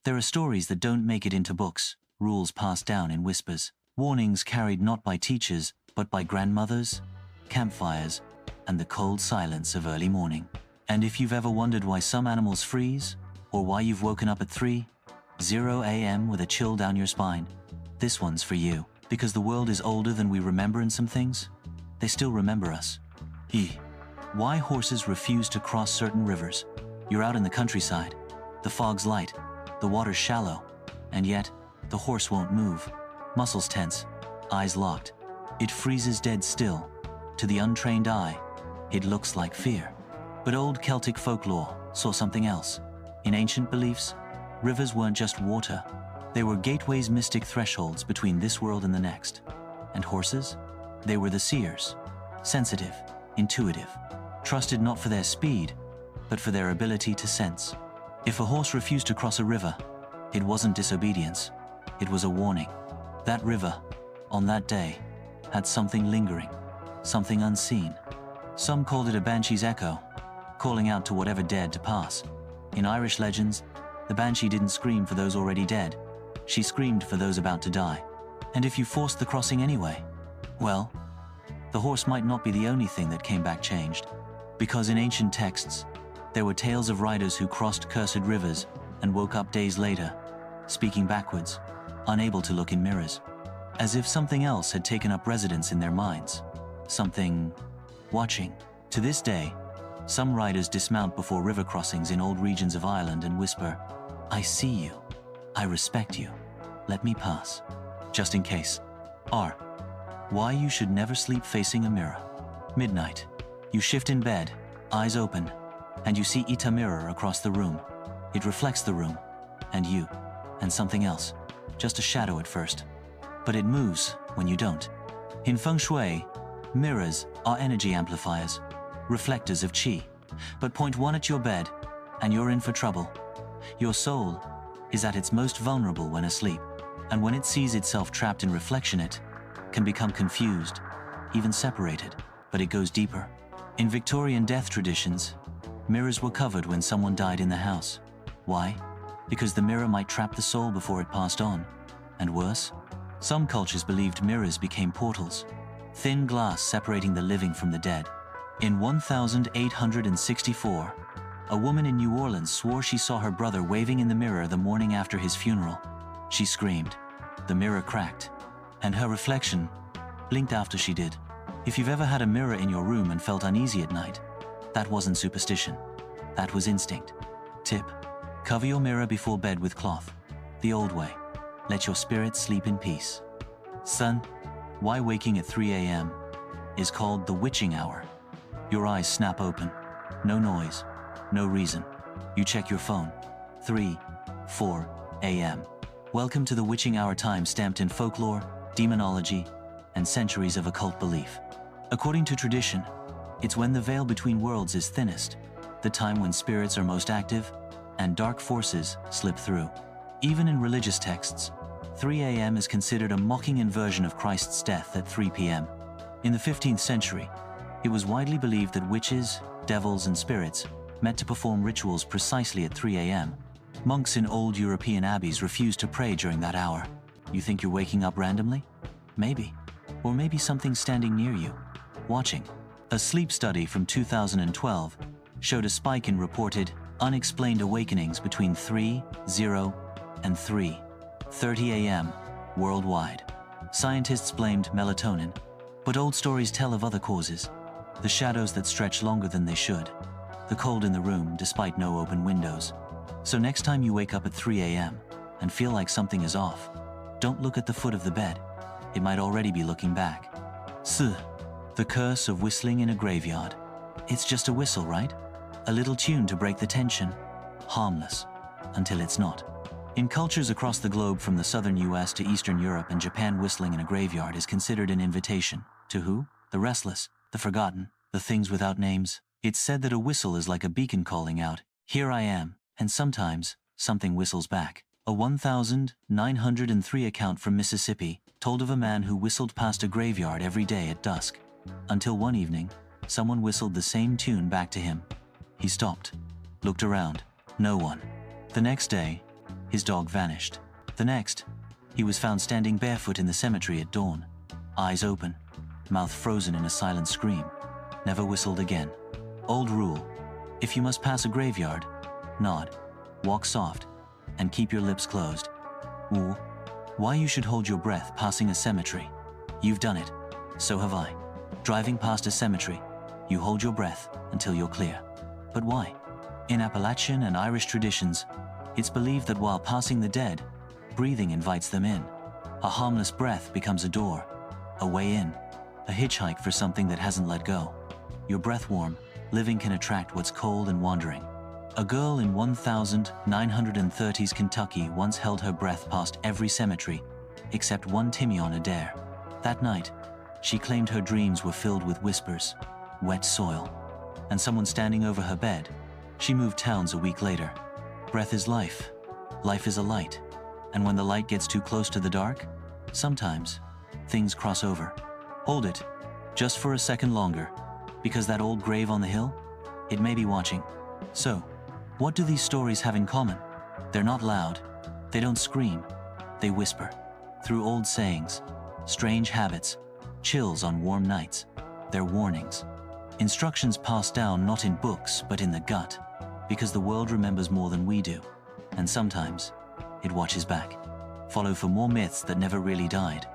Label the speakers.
Speaker 1: There are stories that don't make it into books, rules passed down in whispers, warnings carried not by teachers, but by grandmothers, campfires, and the cold silence of early morning. And if you've ever wondered why some animals freeze, or why you've woken up at 3:00 a.m. with a chill down your spine, this one's for you. Because the world is older than we remember in some things, they still remember us. Why horses refuse to cross certain rivers. You're out in the countryside, the fog's light, the water's shallow, and yet, the horse won't move. Muscles tense, eyes locked. It freezes dead still. To the untrained eye, it looks like fear. But old Celtic folklore saw something else. In ancient beliefs, rivers weren't just water. They were gateways, mystic thresholds between this world and the next. And horses? They were the seers. Sensitive, intuitive, trusted not for their speed, but for their ability to sense. If a horse refused to cross a river, it wasn't disobedience. It was a warning. That river, on that day, had something lingering, something unseen. Some called it a banshee's echo, calling out to whatever dared to pass. In Irish legends, the banshee didn't scream for those already dead. She screamed for those about to die. And if you forced the crossing anyway, well, the horse might not be the only thing that came back changed. Because in ancient texts, there were tales of riders who crossed cursed rivers and woke up days later, speaking backwards, unable to look in mirrors, as if something else had taken up residence in their minds. Something watching. To this day, some riders dismount before river crossings in old regions of Ireland and whisper, "I see you. I respect you. Let me pass." Just in case. Why you should never sleep facing a mirror. Midnight. You shift in bed, eyes open, and you see a mirror across the room. It reflects the room, and you, and something else. Just a shadow at first. But it moves when you don't. In Feng Shui, mirrors are energy amplifiers, reflectors of qi. But point one at your bed, and you're in for trouble. Your soul is at its most vulnerable when asleep, and when it sees itself trapped in reflection, it can become confused, even separated. But it goes deeper. In Victorian death traditions, mirrors were covered when someone died in the house. Why? Because the mirror might trap the soul before it passed on. And worse, some cultures believed mirrors became portals, thin glass separating the living from the dead. In 1864, a woman in New Orleans swore she saw her brother waving in the mirror the morning after his funeral. She screamed. The mirror cracked, and her reflection blinked after she did. If you've ever had a mirror in your room and felt uneasy at night, that wasn't superstition. That was instinct. Tip: cover your mirror before bed with cloth. The old way. Let your spirit sleep in peace. Son, why waking at 3 a.m. is called the witching hour. Your eyes snap open. No noise. No reason. You check your phone. 3:04 a.m. Welcome to the witching hour, time stamped in folklore, demonology, and centuries of occult belief. According to tradition, it's when the veil between worlds is thinnest, the time when spirits are most active, and dark forces slip through. Even in religious texts, 3 a.m. is considered a mocking inversion of Christ's death at 3 p.m. In the 15th century, it was widely believed that witches, devils, and spirits met to perform rituals precisely at 3 a.m. Monks in old European abbeys refused to pray during that hour. You think you're waking up randomly? Maybe. Or maybe something's standing near you, watching. A sleep study from 2012 showed a spike in reported, unexplained awakenings between 3:00 and 3:30 a.m. worldwide. Scientists blamed melatonin, but old stories tell of other causes. The shadows that stretch longer than they should. The cold in the room despite no open windows. So next time you wake up at 3 a.m. and feel like something is off, don't look at the foot of the bed. It might already be looking back. The curse of whistling in a graveyard. It's just a whistle, right? A little tune to break the tension. Harmless. Until it's not. In cultures across the globe from the southern US to Eastern Europe and Japan, whistling in a graveyard is considered an invitation. To who? The restless, the forgotten, the things without names. It's said that a whistle is like a beacon calling out, "Here I am," and sometimes, something whistles back. A 1903 account from Mississippi told of a man who whistled past a graveyard every day at dusk. Until one evening, someone whistled the same tune back to him. He stopped, looked around. No one. The next day, his dog vanished. The next, he was found standing barefoot in the cemetery at dawn, eyes open, mouth frozen in a silent scream. Never whistled again. Old rule: if you must pass a graveyard, nod, walk soft, and keep your lips closed. Ooh, why you should hold your breath passing a cemetery? You've done it. So have I. Driving past a cemetery, you hold your breath until you're clear. But why? In Appalachian and Irish traditions, it's believed that while passing the dead, breathing invites them in. A harmless breath becomes a door, a way in, a hitchhike for something that hasn't let go. Your breath warm, living can attract what's cold and wandering. A girl in 1930s Kentucky once held her breath past every cemetery, except one Timion Adair. That night, she claimed her dreams were filled with whispers, wet soil, and someone standing over her bed. She moved towns a week later. Breath is life. Life is a light. And when the light gets too close to the dark, sometimes things cross over. Hold it, just for a second longer, because that old grave on the hill, it may be watching. So, what do these stories have in common? They're not loud. They don't scream. They whisper. Through old sayings, strange habits, chills on warm nights. They're warnings. Instructions passed down not in books but in the gut, because the world remembers more than we do. And sometimes, it watches back. Follow for more myths that never really died.